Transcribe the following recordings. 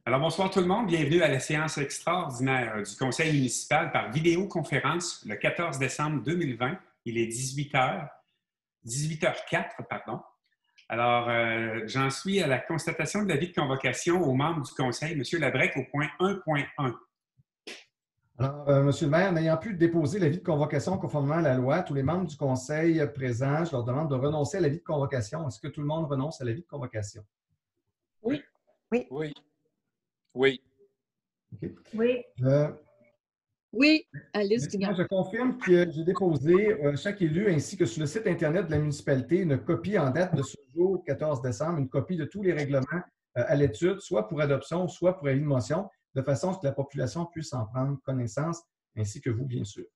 Alors, bonsoir tout le monde. Bienvenue à la séance extraordinaire du Conseil municipal par vidéoconférence le 14 décembre 2020. Il est 18h04, pardon. Alors, j'en suis à la constatation de l'avis de convocation aux membres du Conseil. Monsieur Labrec, au point 1.1. Alors, Monsieur le maire, n'ayant pu déposer l'avis de convocation conformément à la loi, tous les membres du Conseil présents, je leur demande de renoncer à l'avis de convocation. Est-ce que tout le monde renonce à l'avis de convocation? Oui. Oui. Oui. Oui. Okay. Oui. Oui, Alice Moi, je confirme que j'ai déposé, chaque élu, ainsi que sur le site Internet de la municipalité, une copie en date de ce jour, 14 décembre, une copie de tous les règlements à l'étude, soit pour adoption, soit pour avis de motion, de façon à ce que la population puisse en prendre connaissance, ainsi que vous, bien sûr.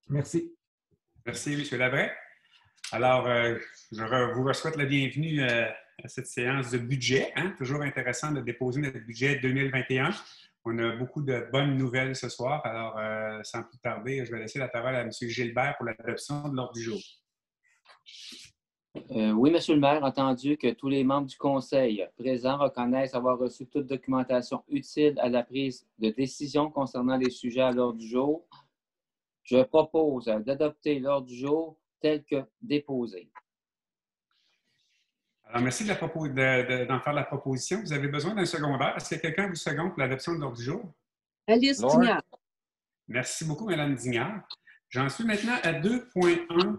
Merci. Merci, M. Labrec. Alors, je vous souhaite la bienvenue à cette séance de budget. Toujours intéressant de déposer notre budget 2021. On a beaucoup de bonnes nouvelles ce soir. Alors, sans plus tarder, je vais laisser la parole à M. Gilbert pour l'adoption de l'ordre du jour. Oui, Monsieur le maire, entendu que tous les membres du Conseil présents reconnaissent avoir reçu toute documentation utile à la prise de décision concernant les sujets à l'ordre du jour, je propose d'adopter l'ordre du jour tel que déposé. Alors, merci d'en faire la proposition. Vous avez besoin d'un secondaire. Est-ce que quelqu'un vous seconde pour l'adoption de l'ordre du jour? Alice Dignard. Merci beaucoup, Mme Dignard. J'en suis maintenant à 2.1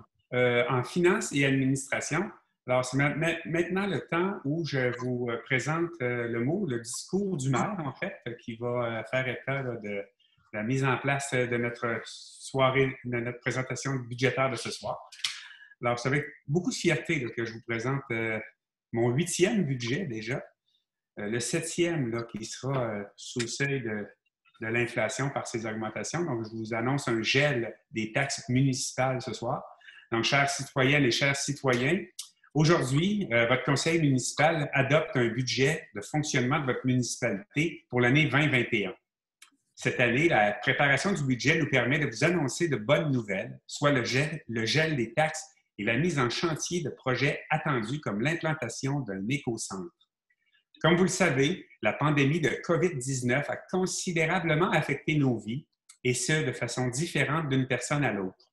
en finances et administration. Alors, c'est maintenant le temps où je vous présente le discours du maire, en fait, qui va faire état de la mise en place de notre soirée, de notre présentation budgétaire de ce soir. Alors, c'est avec beaucoup de fierté que je vous présente mon 8e budget déjà, le 7e qui sera sous le seuil de l'inflation par ces augmentations. Donc, je vous annonce un gel des taxes municipales ce soir. Donc, chères citoyennes et chers citoyens, aujourd'hui, votre conseil municipal adopte un budget de fonctionnement de votre municipalité pour l'année 2021. Cette année, la préparation du budget nous permet de vous annoncer de bonnes nouvelles, soit le gel des taxes et la mise en chantier de projets attendus comme l'implantation d'un écocentre. Comme vous le savez, la pandémie de COVID-19 a considérablement affecté nos vies, et ce, de façon différente d'une personne à l'autre.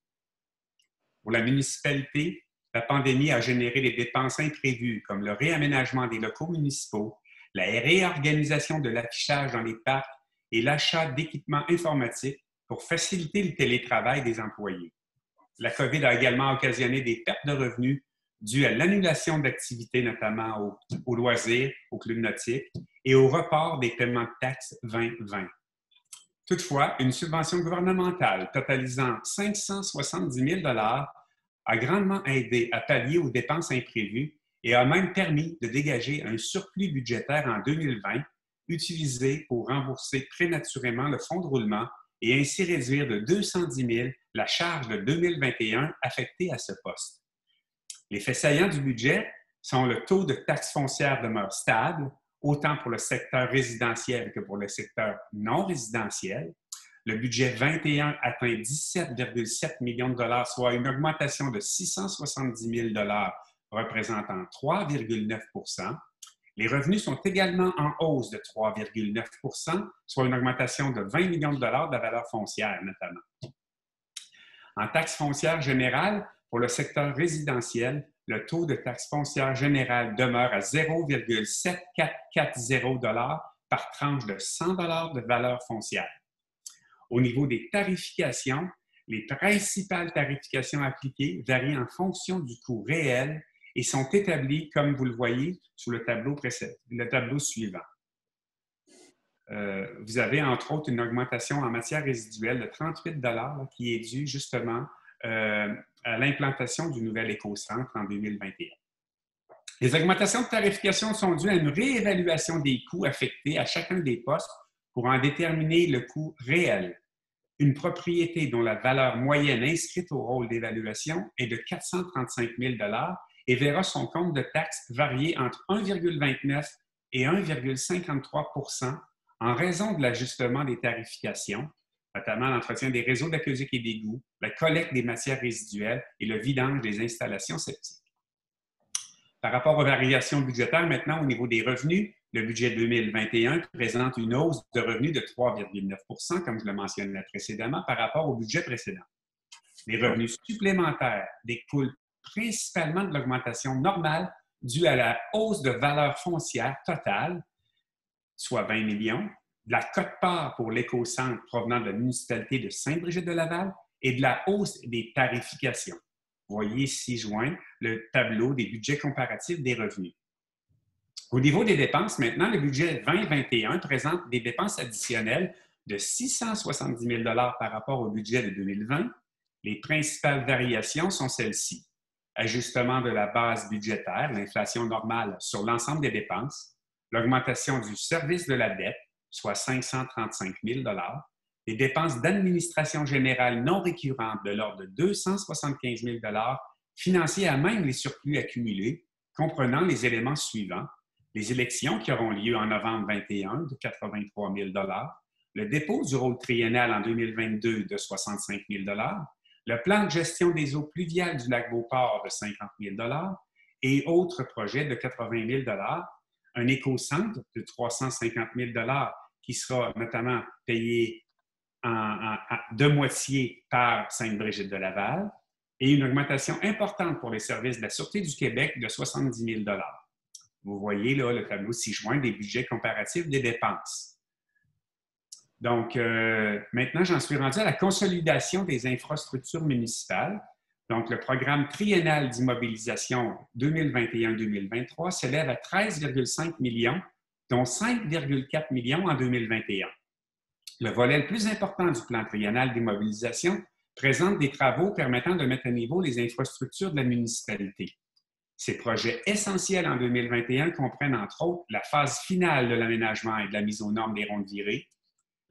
Pour la municipalité, la pandémie a généré des dépenses imprévues, comme le réaménagement des locaux municipaux, la réorganisation de l'affichage dans les parcs et l'achat d'équipements informatiques pour faciliter le télétravail des employés. La COVID a également occasionné des pertes de revenus dues à l'annulation d'activités, notamment aux loisirs, aux clubs nautiques, et au report des paiements de taxes 2020. Toutefois, une subvention gouvernementale totalisant 570 000 $ a grandement aidé à pallier aux dépenses imprévues et a même permis de dégager un surplus budgétaire en 2020 utilisé pour rembourser prématurément le fonds de roulement et ainsi réduire de 210 000 la charge de 2021 affectée à ce poste. Les faits saillants du budget sont le taux de taxe foncière demeure stable, autant pour le secteur résidentiel que pour le secteur non résidentiel. Le budget 21 atteint 17,7 millions de $, soit une augmentation de 670 000 $ représentant 3,9 %. Les revenus sont également en hausse de 3,9 %, soit une augmentation de 20 millions de $ de la valeur foncière, notamment. En taxe foncière générale, pour le secteur résidentiel, le taux de taxe foncière générale demeure à 0,7440 $ par tranche de 100 $ de valeur foncière. Au niveau des tarifications, les principales tarifications appliquées varient en fonction du coût réel et sont établies, comme vous le voyez, sur le tableau suivant. Vous avez, entre autres, une augmentation en matière résiduelle de 38 $ qui est due justement à l'implantation du nouvel écocentre en 2021. Les augmentations de tarification sont dues à une réévaluation des coûts affectés à chacun des postes pour en déterminer le coût réel. Une propriété dont la valeur moyenne inscrite au rôle d'évaluation est de 435 000 $ et verra son compte de taxes varier entre 1,29 et 1,53 % en raison de l'ajustement des tarifications, notamment l'entretien des réseaux d'aqueduc et d'égouts, la collecte des matières résiduelles et le vidange des installations septiques. Par rapport aux variations budgétaires, maintenant, au niveau des revenus, Le budget 2021 présente une hausse de revenus de 3,9 % comme je le mentionnais précédemment, par rapport au budget précédent. Les revenus supplémentaires découlent principalement de l'augmentation normale due à la hausse de valeur foncière totale, soit 20 millions, de la quote-part pour l'éco-centre provenant de la municipalité de Sainte-Brigitte-de-Laval et de la hausse des tarifications. Voyez ci-joint le tableau des budgets comparatifs des revenus. Au niveau des dépenses, maintenant, le budget 2021 présente des dépenses additionnelles de 670 000 $ par rapport au budget de 2020. Les principales variations sont celles-ci. Ajustement de la base budgétaire, l'inflation normale sur l'ensemble des dépenses, l'augmentation du service de la dette, soit 535 000 $, les dépenses d'administration générale non récurrentes de l'ordre de 275 000 $, financées à même les surplus accumulés, comprenant les éléments suivants: les élections qui auront lieu en novembre 2021 de 83 000 $, le dépôt du rôle triennal en 2022 de 65 000 $, le plan de gestion des eaux pluviales du lac Beauport de 50 000 $ et autres projets de 80 000 $, un éco-centre de 350 000 $ qui sera notamment payé de moitié par Sainte-Brigitte-de-Laval et une augmentation importante pour les services de la Sûreté du Québec de 70 000 $. Vous voyez là le tableau ci-joint des budgets comparatifs des dépenses. Donc, maintenant, j'en suis rendu à la consolidation des infrastructures municipales. Donc, le programme triennal d'immobilisation 2021-2023 s'élève à 13,5 millions, dont 5,4 millions en 2021. Le volet le plus important du plan triennal d'immobilisation présente des travaux permettant de mettre à niveau les infrastructures de la municipalité. Ces projets essentiels en 2021 comprennent entre autres la phase finale de l'aménagement et de la mise aux normes des rondes virées,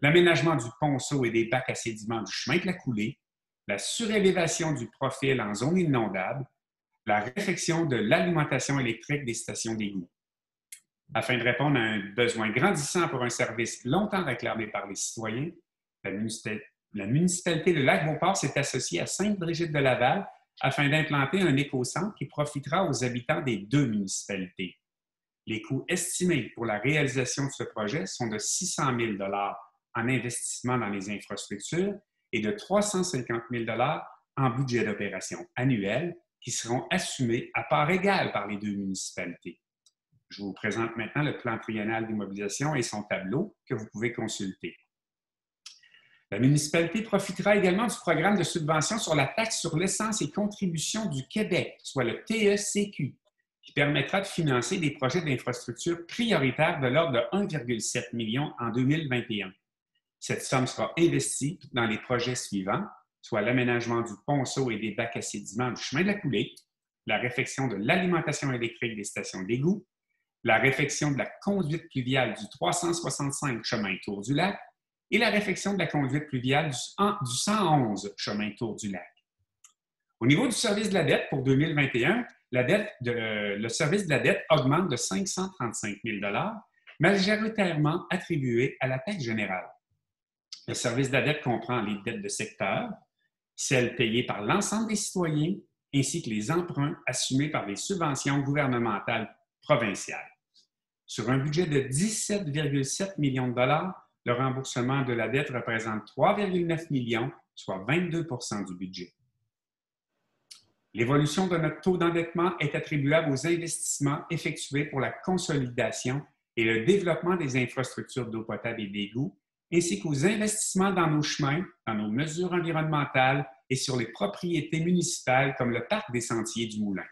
l'aménagement du ponceau et des bacs à sédiments du chemin de la coulée, la surélévation du profil en zone inondable, la réfection de l'alimentation électrique des stations d'égout. Afin de répondre à un besoin grandissant pour un service longtemps réclamé par les citoyens, la municipalité de Lac-Beauport s'est associée à Sainte-Brigitte-de-Laval afin d'implanter un éco-centre qui profitera aux habitants des deux municipalités. Les coûts estimés pour la réalisation de ce projet sont de 600 000 $ en investissement dans les infrastructures et de 350 000 $ en budget d'opération annuel qui seront assumés à part égale par les deux municipalités. Je vous présente maintenant le plan triennal d'immobilisation et son tableau que vous pouvez consulter. La municipalité profitera également du programme de subvention sur la taxe sur l'essence et contribution du Québec, soit le TECQ, qui permettra de financer des projets d'infrastructure prioritaires de l'ordre de 1,7 million en 2021. Cette somme sera investie dans les projets suivants, soit l'aménagement du ponceau et des bacs à sédiments du chemin de la coulée, la réfection de l'alimentation électrique des stations d'égout, la réfection de la conduite pluviale du 365 chemin Tour du Lac et la réfection de la conduite pluviale du 111 chemin Tour du Lac. Au niveau du service de la dette pour 2021, le service de la dette augmente de 535 000 $, majoritairement attribué à la taxe générale. Le service de la dette comprend les dettes de secteur, celles payées par l'ensemble des citoyens, ainsi que les emprunts assumés par les subventions gouvernementales provinciales. Sur un budget de 17,7 millions de $, le remboursement de la dette représente 3,9 millions, soit 22 % du budget. L'évolution de notre taux d'endettement est attribuable aux investissements effectués pour la consolidation et le développement des infrastructures d'eau potable et d'égout, ainsi qu'aux investissements dans nos chemins, dans nos mesures environnementales et sur les propriétés municipales comme le parc des Sentiers du Moulin.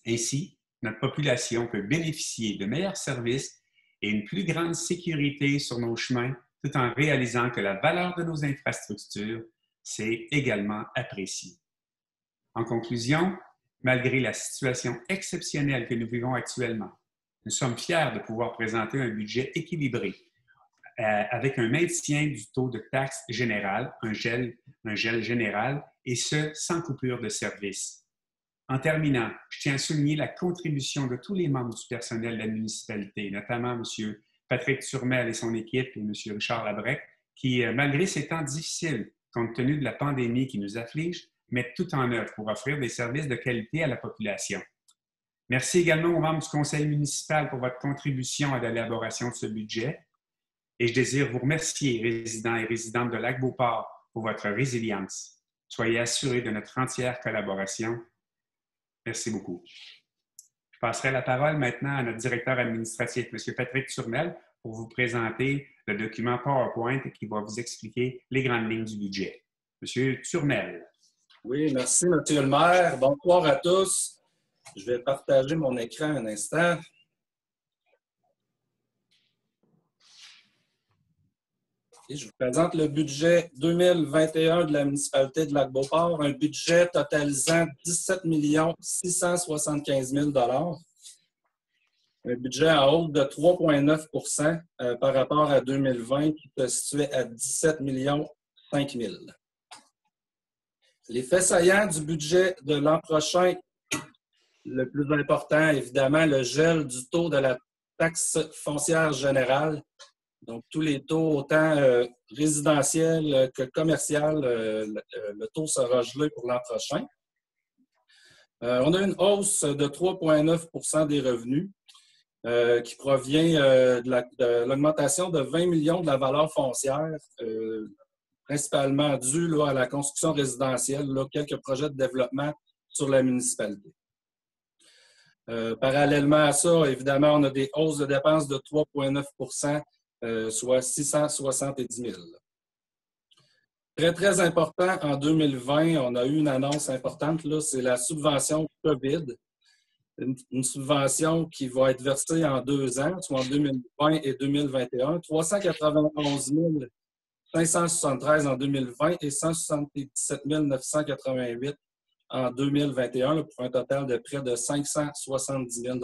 Ainsi, notre population peut bénéficier de meilleurs services et une plus grande sécurité sur nos chemins, tout en réalisant que la valeur de nos infrastructures s'est également appréciée. En conclusion, malgré la situation exceptionnelle que nous vivons actuellement, nous sommes fiers de pouvoir présenter un budget équilibré avec un maintien du taux de taxe générale, un gel général, et ce, sans coupure de service. En terminant, je tiens à souligner la contribution de tous les membres du personnel de la municipalité, notamment M. Patrick Turmel et son équipe et M. Richard Labrec, qui, malgré ces temps difficiles, compte tenu de la pandémie qui nous afflige, mettent tout en œuvre pour offrir des services de qualité à la population. Merci également aux membres du conseil municipal pour votre contribution à l'élaboration de ce budget. Et je désire vous remercier, résidents et résidentes de Lac-Beauport, pour votre résilience. Soyez assurés de notre entière collaboration. Merci beaucoup. Je passerai la parole maintenant à notre directeur administratif, M. Patrick Turmel, pour vous présenter le document PowerPoint qui va vous expliquer les grandes lignes du budget. M. Turmel. Oui, merci, M. le maire. Bonsoir à tous. Je vais partager mon écran un instant. Et je vous présente le budget 2021 de la municipalité de Lac-Beauport, un budget totalisant 17 675 000 $. Un budget en hausse de 3,9 par rapport à 2020 qui se situait à 17 500 000 $. Les faits saillants du budget de l'an prochain, le plus important, évidemment, le gel du taux de la taxe foncière générale. Donc, tous les taux, autant résidentiels que commercial, le taux sera gelé pour l'an prochain. On a une hausse de 3,9 des revenus qui provient de l'augmentation de 20 millions de la valeur foncière, principalement due là, à la construction résidentielle, là, quelques projets de développement sur la municipalité. Parallèlement à ça, évidemment, on a des hausses de dépenses de 3,9 soit 670 000 $. Très, très important, en 2020, on a eu une annonce importante, c'est la subvention COVID. Une subvention qui va être versée en 2 ans, soit en 2020 et 2021, 391 573 en 2020 et 177 988 en 2021, pour un total de près de 570 000 $.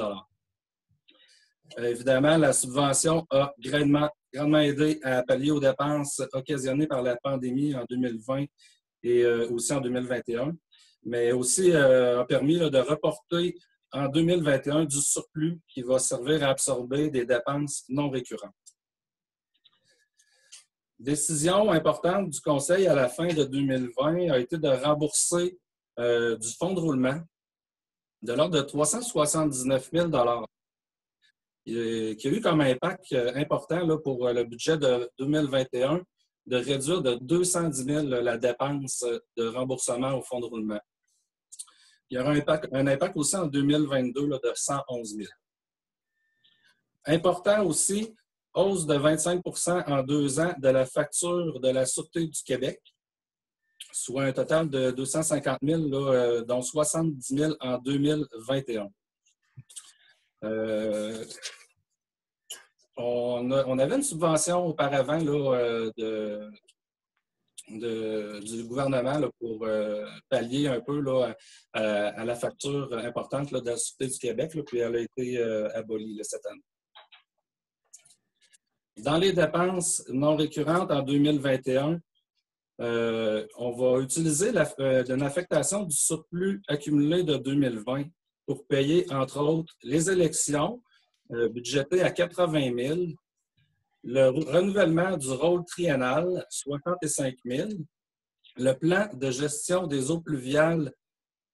Évidemment, la subvention a grandement aidé à pallier aux dépenses occasionnées par la pandémie en 2020 et aussi en 2021, mais aussi a permis de reporter en 2021 du surplus qui va servir à absorber des dépenses non récurrentes. Décision importante du Conseil à la fin de 2020 a été de rembourser du fonds de roulement de l'ordre de 379 000 $. Qui a eu comme impact important là, pour le budget de 2021 de réduire de 210 000 la dépense de remboursement au fonds de roulement. Il y aura un impact aussi en 2022 là, de 111 000. Important aussi, hausse de 25 en 2 ans de la facture de la Sûreté du Québec, soit un total de 250 000, là, dont 70 000 en 2021. On avait une subvention auparavant là, du gouvernement là, pour pallier un peu là, à la facture importante là, de la Sûreté du Québec, là, puis elle a été abolie là, cette année. Dans les dépenses non récurrentes en 2021, on va utiliser une affectation du surplus accumulé de 2020 pour payer, entre autres, les élections budgétées à 80 000, le renouvellement du rôle triennal, 65 000, le plan de gestion des eaux pluviales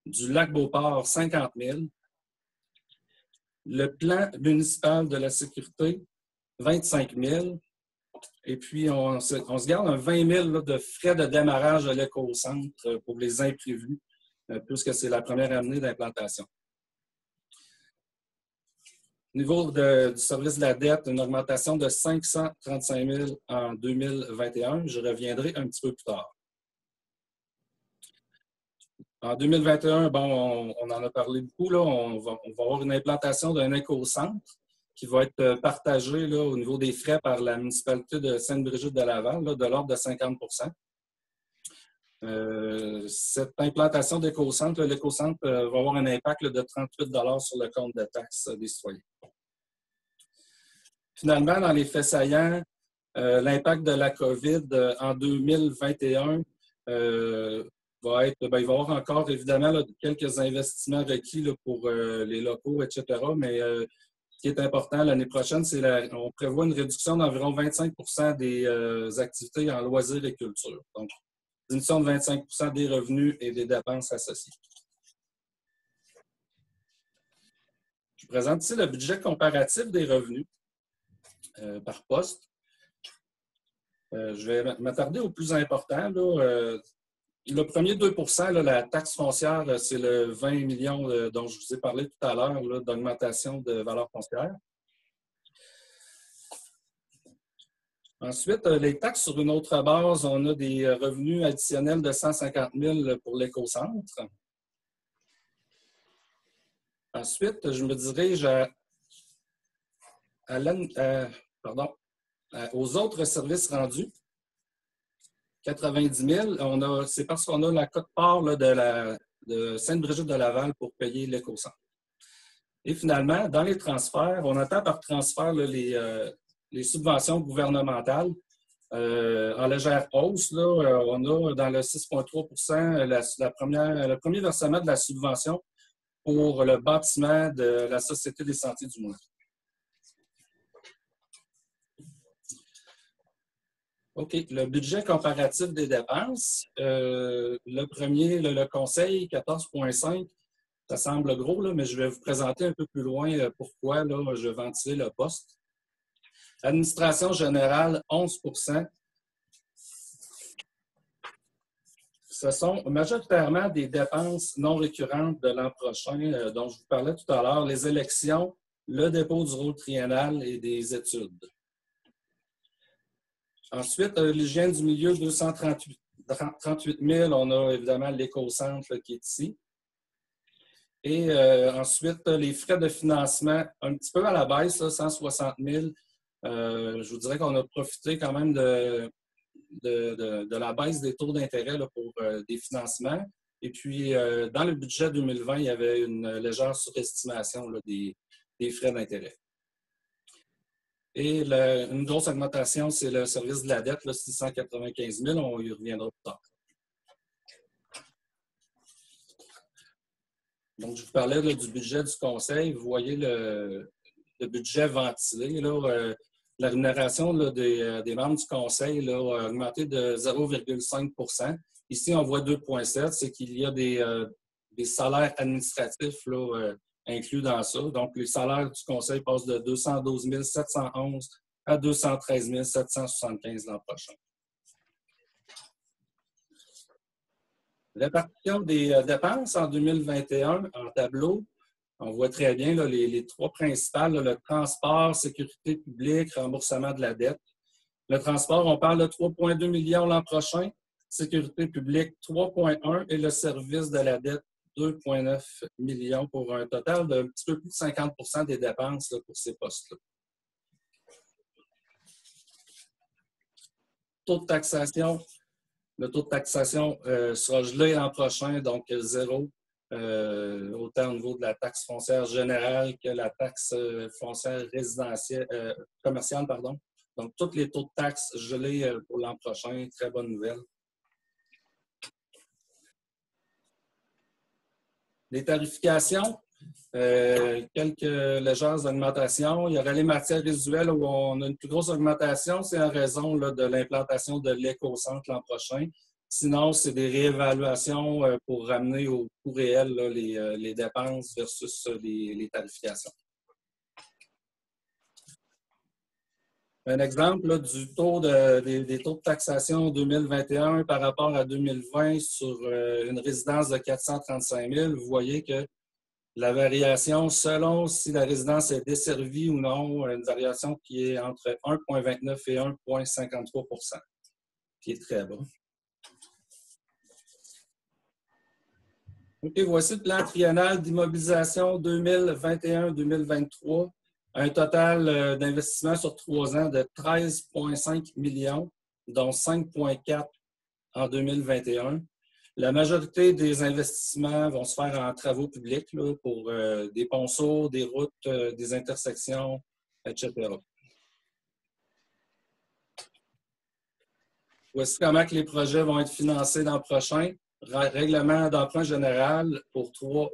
du lac Beauport, 50 000, le plan municipal de la sécurité, 25 000, et puis on se garde un 20 000 là, de frais de démarrage de l'éco-centre pour les imprévus, puisque c'est la première année d'implantation. Au niveau du service de la dette, une augmentation de 535 000 en 2021. Je reviendrai un petit peu plus tard. En 2021, bon, on en a parlé beaucoup, là, on va avoir une implantation d'un éco-centre qui va être partagé là, au niveau des frais par la municipalité de Sainte-Brigitte-de-Laval, de l'ordre de 50 %. Cette implantation d'éco-centre, l'éco-centre va avoir un impact là, de 38 $ sur le compte de taxes des citoyens. Finalement, dans les faits saillants, l'impact de la COVID en 2021 va être, il va y avoir encore évidemment là, quelques investissements requis là, pour les locaux, etc. Mais ce qui est important l'année prochaine, c'est on prévoit une réduction d'environ 25 % des activités en loisirs et culture. Donc, diminution de 25 % des revenus et des dépenses associées. Je vous présente ici le budget comparatif des revenus par poste. Je vais m'attarder au plus important. Là, le premier 2 là, la taxe foncière, c'est le 20 millions dont je vous ai parlé tout à l'heure d'augmentation de valeur foncière. Ensuite, les taxes sur une autre base, on a des revenus additionnels de 150 000 pour l'écocentre. Ensuite, je me dirige aux autres services rendus. 90 000, c'est parce qu'on a la quote-part de Sainte-Brigitte-de-Laval pour payer l'écocentre. Et finalement, dans les transferts, on entend par transfert là, les subventions gouvernementales en légère hausse. Là, on a dans le 6,3 le premier versement de la subvention pour le bâtiment de la Société des Sentiers du Moulin. OK. Le budget comparatif des dépenses. Le premier, le conseil, 14,5. Ça semble gros, là, mais je vais vous présenter un peu plus loin pourquoi là, je vais ventiler le poste. Administration générale, 11 %. Ce sont majoritairement des dépenses non récurrentes de l'an prochain, dont je vous parlais tout à l'heure, les élections, le dépôt du rôle triennal et des études. Ensuite, l'hygiène du milieu, 238 000. On a évidemment l'écocentre qui est ici. Et ensuite, les frais de financement, un petit peu à la baisse, là, 160 000. Je vous dirais qu'on a profité quand même de la baisse des taux d'intérêt pour des financements. Et puis, dans le budget 2020, il y avait une légère surestimation là, des frais d'intérêt. Et une grosse augmentation, c'est le service de la dette, là, 695 000. On y reviendra plus tard. Donc, je vous parlais là, du budget du conseil. Vous voyez le budget ventilé. Là, la rémunération là, des membres du conseil là, a augmenté de 0,5 %. Ici, on voit 2,7 %. C'est qu'il y a des salaires administratifs là, inclus dans ça. Donc, les salaires du conseil passent de 212 711 à 213 775 l'an prochain. Répartition des dépenses en 2021 en tableau. On voit très bien là, les trois principales, là, le transport, sécurité publique, remboursement de la dette. Le transport, on parle de 3,2 millions l'an prochain, sécurité publique 3,1 et le service de la dette 2,9 millions pour un total d'un petit peu plus de 50 % des dépenses là, pour ces postes-là. Taux de taxation. Le taux de taxation sera gelé l'an prochain, donc 0, autant au niveau de la taxe foncière générale que la taxe foncière résidentielle, commerciale, pardon. Donc, tous les taux de taxes gelés pour l'an prochain. Très bonne nouvelle. Les tarifications, quelques légères augmentations. Il y aurait les matières résiduelles où on a une plus grosse augmentation. C'est en raison là, de l'implantation de l'écocentre l'an prochain. Sinon, c'est des réévaluations pour ramener au coût réel là, les dépenses versus les tarifications. Un exemple là, du taux des taux de taxation 2021 par rapport à 2020 sur une résidence de 435 000. Vous voyez que la variation, selon si la résidence est desservie ou non, une variation qui est entre 1,29 et 1,53 %, qui est très bas. OK, voici le plan triennal d'immobilisation 2021-2023. Un total d'investissement sur 3 ans de 13,5 millions, dont 5,4 en 2021. La majorité des investissements vont se faire en travaux publics là, pour des ponceaux, des routes, des intersections, etc. Voici comment que les projets vont être financés l'an prochain. Règlement d'emprunt général pour 3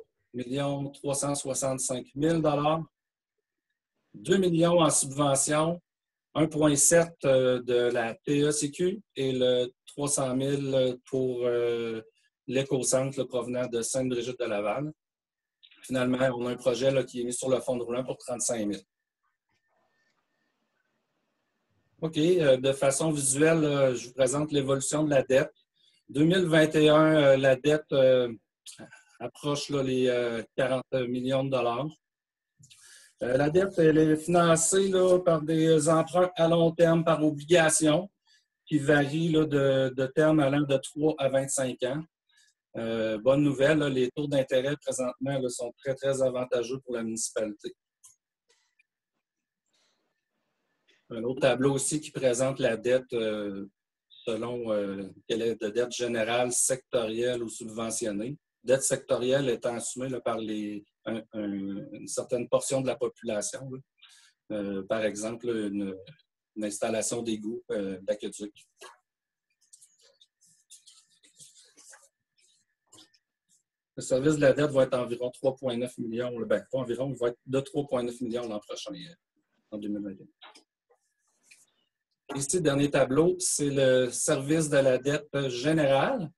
365 000 $. 2 millions en subvention, 1,7 de la PECQ et le 300 000 pour l'écocentre provenant de Sainte-Brigitte-de-Laval. finalement, on a un projet là, qui est mis sur le fonds de roulant pour 35 000. OK, de façon visuelle, là, je vous présente l'évolution de la dette. 2021, la dette approche là, les 40 millions de dollars. La dette, elle est financée là, par des emprunts à long terme, par obligation, qui varient là, de terme allant de 3 à 25 ans. Bonne nouvelle, là, les taux d'intérêt présentement là, sont très, très avantageux pour la municipalité. Un autre tableau aussi qui présente la dette selon qu'elle est de dette générale, sectorielle ou subventionnée. Dette sectorielle étant assumée là, par une certaine portion de la population. Par exemple, une installation d'égouts d'aqueduc. Le service de la dette va être environ 3,9 millions. Bien, pas environ, il va être de 3,9 millions l'an prochain, en 2021. Ici, dernier tableau, c'est le service de la dette générale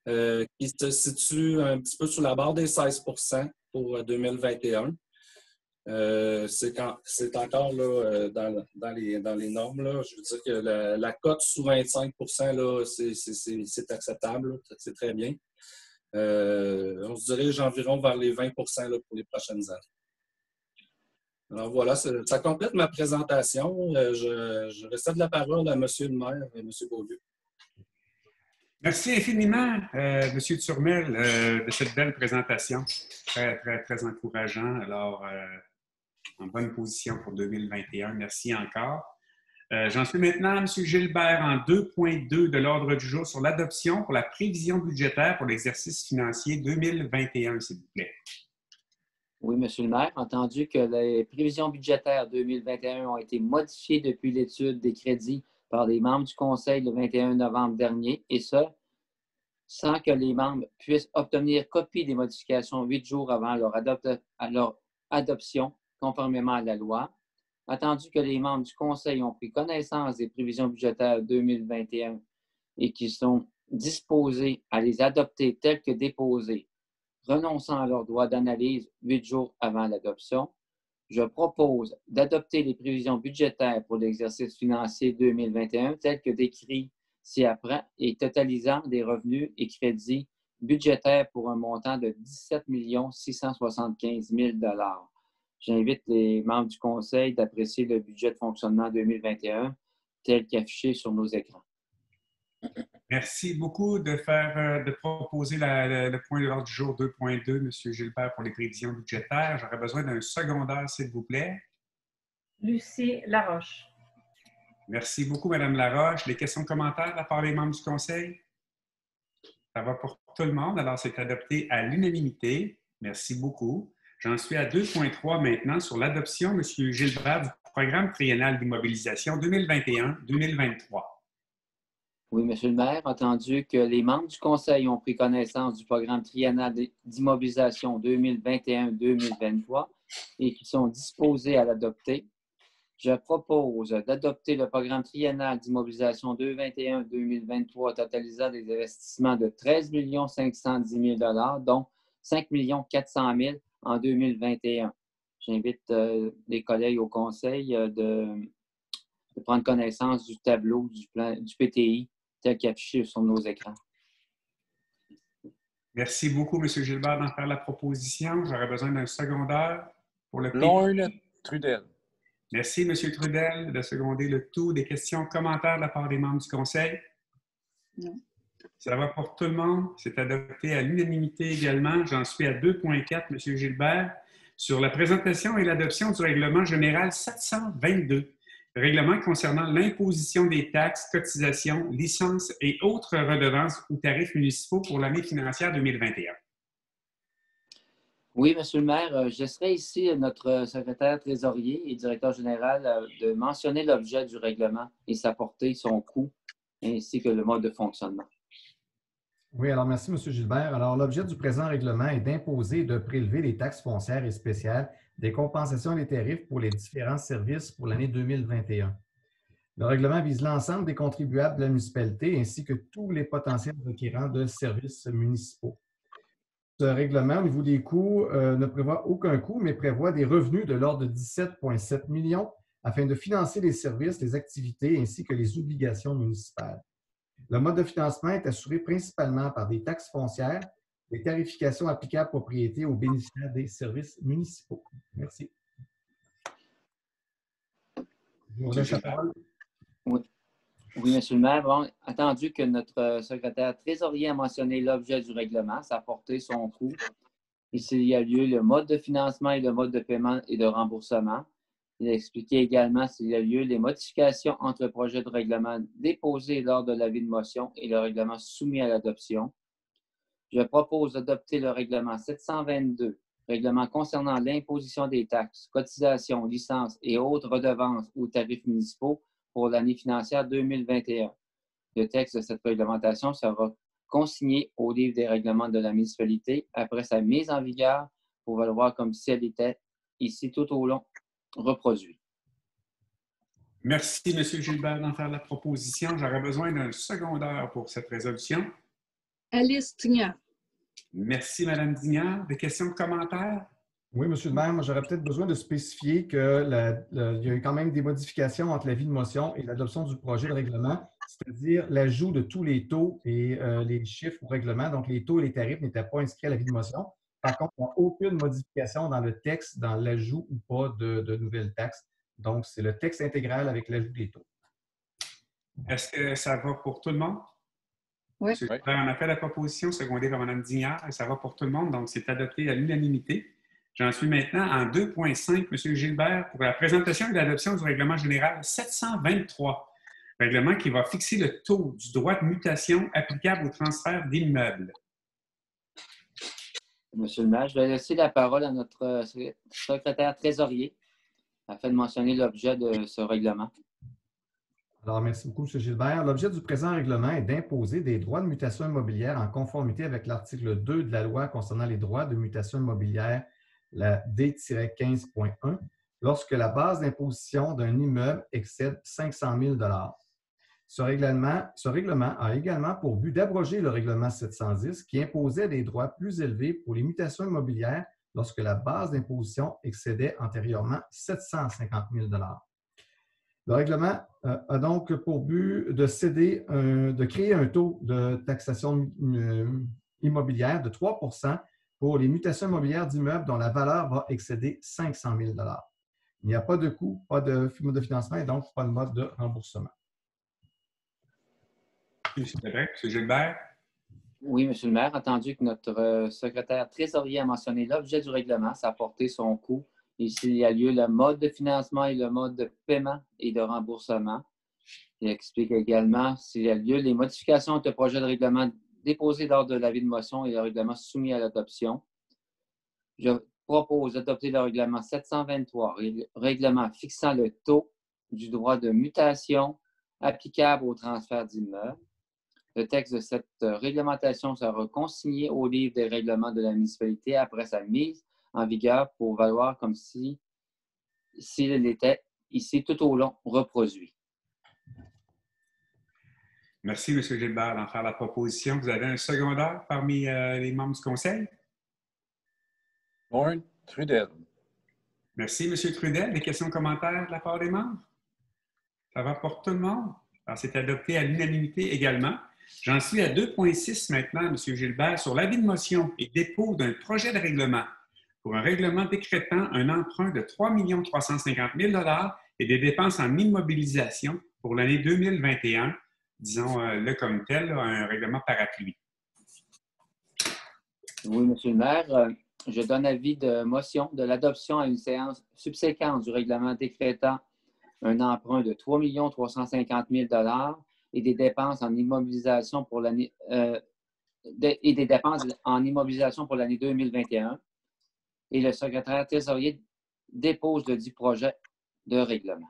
qui se situe un petit peu sous la barre des 16 % pour 2021. C'est encore là, dans les normes. Là. Je veux dire que la cote sous 25 %, c'est acceptable, c'est très bien. On se dirige environ vers les 20 % là, pour les prochaines années. Alors voilà, ça complète ma présentation. Je recède la parole à M. le maire et M. Beaulieu. Merci infiniment, M. Turmel, de cette belle présentation. Très, très, très encourageant. Alors, en bonne position pour 2021. Merci encore. J'en suis maintenant à M. Gilbert en 2.2 de l'ordre du jour sur l'adoption pour la prévision budgétaire pour l'exercice financier 2021, s'il vous plaît. Oui, M. le maire, entendu que les prévisions budgétaires 2021 ont été modifiées depuis l'étude des crédits par les membres du Conseil le 21 novembre dernier, et ce, sans que les membres puissent obtenir copie des modifications 8 jours avant leur adoption, conformément à la loi. Attendu que les membres du Conseil ont pris connaissance des prévisions budgétaires 2021 et qu'ils sont disposés à les adopter telles que déposées, renonçant à leur droit d'analyse 8 jours avant l'adoption, je propose d'adopter les prévisions budgétaires pour l'exercice financier 2021 telles que décrites ci-après et totalisant des revenus et crédits budgétaires pour un montant de 17 675 000 $. J'invite les membres du Conseil d'apprécier le budget de fonctionnement 2021 tel qu'affiché sur nos écrans. Merci beaucoup de proposer le point de l'ordre du jour 2.2, M. Gilbert, pour les prévisions budgétaires. J'aurais besoin d'un secondaire, s'il vous plaît. Lucie Laroche. Merci beaucoup, Mme Laroche. Des questions, commentaires de la part des membres du Conseil? Ça va pour tout le monde. Alors, c'est adopté à l'unanimité. Merci beaucoup. J'en suis à 2.3 maintenant sur l'adoption, M. Gilbert, du programme triennal d'immobilisation 2021-2023. Oui, M. le maire, entendu que les membres du Conseil ont pris connaissance du programme triennal d'immobilisation 2021-2023 et qui sont disposés à l'adopter, je propose d'adopter le programme triennal d'immobilisation 2021-2023 totalisant des investissements de 13 510 000 $, dont 5 400 000 $ en 2021. J'invite les collègues au Conseil de prendre connaissance du tableau du PTI tel qu'affiché sur nos écrans. Merci beaucoup, M. Gilbert, d'en faire la proposition. J'aurais besoin d'un secondaire pour le PTI. Lorne Trudel. Merci, M. Trudel, de seconder le tout. Des questions, commentaires de la part des membres du Conseil? Non. Ça va pour tout le monde. C'est adopté à l'unanimité également. J'en suis à 2.4, M. Gilbert, sur la présentation et l'adoption du règlement général 722. Règlement concernant l'imposition des taxes, cotisations, licences et autres redevances ou tarifs municipaux pour l'année financière 2021. Oui, M. le maire, je serai ici notre secrétaire trésorier et directeur général de mentionner l'objet du règlement et sa portée, son coût, ainsi que le mode de fonctionnement. Oui, alors merci, M. Gilbert. Alors, l'objet du présent règlement est d'imposer et de prélever les taxes foncières et spéciales, des compensations et des tarifs pour les différents services pour l'année 2021. Le règlement vise l'ensemble des contribuables de la municipalité ainsi que tous les potentiels requérants de services municipaux. Ce règlement, au niveau des coûts, ne prévoit aucun coût, mais prévoit des revenus de l'ordre de 17,7 millions afin de financer les services, les activités ainsi que les obligations municipales. Le mode de financement est assuré principalement par des taxes foncières, des tarifications applicables propriété aux bénéficiaires des services municipaux. Merci. Je vous laisse la parole. Oui, Monsieur le maire. Bon, attendu que notre secrétaire trésorier a mentionné l'objet du règlement, sa portée, son coût, et s'il y a lieu, le mode de financement et le mode de paiement et de remboursement. Il a expliqué également s'il y a lieu les modifications entre le projet de règlement déposé lors de l'avis de motion et le règlement soumis à l'adoption. Je propose d'adopter le règlement 722, règlement concernant l'imposition des taxes, cotisations, licences et autres redevances ou tarifs municipaux pour l'année financière 2021. Le texte de cette réglementation sera consigné au livre des règlements de la municipalité après sa mise en vigueur pour valoir comme si elle était ici tout au long reproduit. Merci, M. Gilbert, d'en faire la proposition. J'aurais besoin d'un secondaire pour cette résolution. Alice Tignan. Merci, Mme Dignard. Des questions, de commentaires? Oui, M. le maire, moi, j'aurais peut-être besoin de spécifier qu'il y a quand même des modifications entre l'avis de motion et l'adoption du projet de règlement, c'est-à-dire l'ajout de tous les taux et les chiffres au règlement. Donc, les taux et les tarifs n'étaient pas inscrits à l'avis de motion. Par contre, il n'y a aucune modification dans le texte, dans l'ajout ou pas de nouvelles taxes. Donc, c'est le texte intégral avec l'ajout des taux. Est-ce que ça va pour tout le monde? Oui. M. Gilbert en a fait la proposition, secondée par Mme Dignard, et ça va pour tout le monde. Donc, c'est adopté à l'unanimité. J'en suis maintenant en 2.5, M. Gilbert, pour la présentation et l'adoption du règlement général 723, règlement qui va fixer le taux du droit de mutation applicable au transfert d'immeubles. Monsieur le maire, je vais laisser la parole à notre secrétaire trésorier afin de mentionner l'objet de ce règlement. Alors, merci beaucoup, M. Gilbert. L'objet du présent règlement est d'imposer des droits de mutation immobilière en conformité avec l'article 2 de la loi concernant les droits de mutation immobilière, la D-15.1, lorsque la base d'imposition d'un immeuble excède 500 000 $. Ce règlement a également pour but d'abroger le règlement 710 qui imposait des droits plus élevés pour les mutations immobilières lorsque la base d'imposition excédait antérieurement 750 000 $. Le règlement a donc pour but de créer un taux de taxation immobilière de 3 % pour les mutations immobilières d'immeubles dont la valeur va excéder 500 000 $. Il n'y a pas de coût, pas de mode de financement et donc pas de mode de remboursement. M. Lebrec, M. Gilbert. Oui, Monsieur le maire, entendu que notre secrétaire trésorier a mentionné l'objet du règlement, sa portée, son coût, et s'il y a lieu le mode de financement et le mode de paiement et de remboursement. Il explique également s'il y a lieu les modifications de projet de règlement déposé lors de l'avis de motion et le règlement soumis à l'adoption. Je propose d'adopter le règlement 723, règlement fixant le taux du droit de mutation applicable au transfert d'immeubles. Le texte de cette réglementation sera consigné au livre des règlements de la municipalité après sa mise en vigueur pour valoir comme s'il était ici tout au long reproduit. Merci, M. Gilbert, d'en faire la proposition. Vous avez un secondaire parmi les membres du Conseil? Lorne Trudel. Merci, M. Trudel. Des questions, commentaires de la part des membres? Ça va pour tout le monde? Alors, c'est adopté à l'unanimité également. J'en suis à 2.6 maintenant, M. Gilbert, sur l'avis de motion et dépôt d'un projet de règlement pour un règlement décrétant un emprunt de 3 350 000 $ et des dépenses en immobilisation pour l'année 2021, disons-le comme tel, un règlement parapluie. Oui, M. le maire. Je donne avis de motion de l'adoption à une séance subséquente du règlement décrétant un emprunt de 3 350 000 $ et des dépenses en immobilisation pour l'année et des dépenses en immobilisation pour l'année 2021. Et le secrétaire trésorier dépose le dit projet de règlement.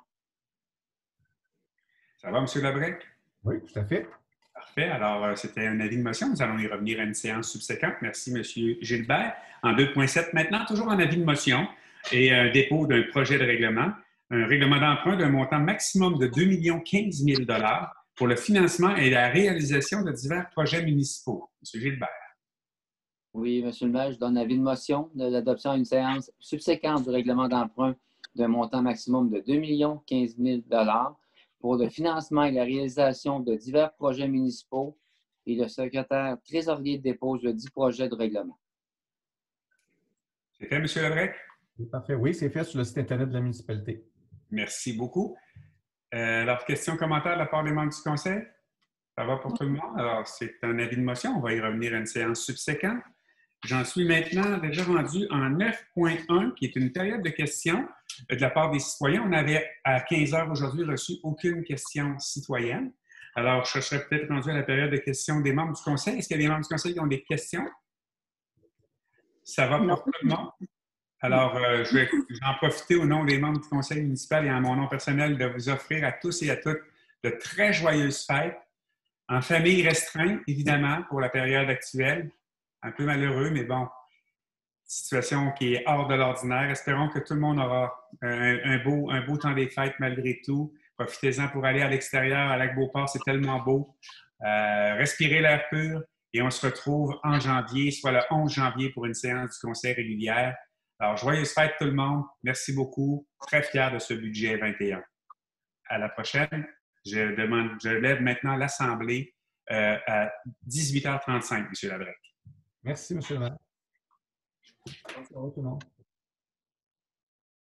Ça va, M. Lebrec? Oui, tout à fait. Parfait. Alors, c'était un avis de motion. Nous allons y revenir à une séance subséquente. Merci, M. Gilbert. En 2.7 maintenant, toujours en avis de motion et un dépôt d'un projet de règlement. Un règlement d'emprunt d'un montant maximum de 2 015 000 $ pour le financement et la réalisation de divers projets municipaux. M. Gilbert. Oui, Monsieur le maire, je donne avis de motion de l'adoption à une séance subséquente du règlement d'emprunt d'un montant maximum de 2 015 000 pour le financement et la réalisation de divers projets municipaux et le secrétaire trésorier dépose le dit projet de règlement. C'est fait, M. Lebrec? Parfait. Oui, c'est fait sur le site Internet de la municipalité. Merci beaucoup. Alors, questions, commentaires de la part des membres du conseil? Ça va pour tout le monde? Alors, c'est un avis de motion. On va y revenir à une séance subséquente. J'en suis maintenant déjà rendu en 9.1, qui est une période de questions de la part des citoyens. On avait à 15 heures aujourd'hui reçu aucune question citoyenne. Alors, je serais peut-être rendu à la période de questions des membres du conseil. Est-ce qu'il y a des membres du conseil qui ont des questions? Ça va pour tout le monde? Alors, je vais en profiter au nom des membres du conseil municipal et en mon nom personnel de vous offrir à tous et à toutes de très joyeuses fêtes, en famille restreinte, évidemment, pour la période actuelle. Un peu malheureux, mais bon, situation qui est hors de l'ordinaire. Espérons que tout le monde aura un beau temps des fêtes malgré tout. Profitez-en pour aller à l'extérieur, à Lac-Beauport, c'est tellement beau. Respirez l'air pur et on se retrouve en janvier, soit le 11 janvier pour une séance du conseil régulière. Alors, joyeuses fêtes tout le monde. Merci beaucoup. Très fier de ce budget 21. À la prochaine. Je lève maintenant l'Assemblée à 18h35, M. Labrec. Merci, M. le maire. Au revoir tout le monde.